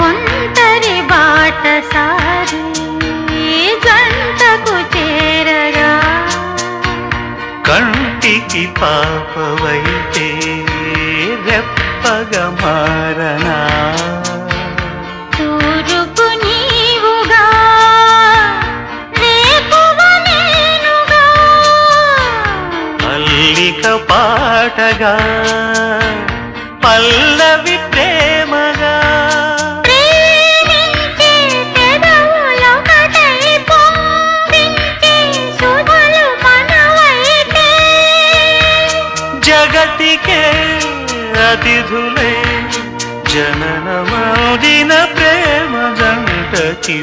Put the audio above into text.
ఒంటరి బాటసారి జంటకు చేరగా కంటికి పాపవైతే రెప్పగా మారనా తూరుపు నీవుగా రేపువ నేనుగా అల్లిక పాటగా పల్లవి ప్రేమగా ప్రేమించే పెదవులొకటై పొంగించే సుధలు మనవైతే జగతికే అతిథులే జననమౌదిన ప్రేమ జంటకి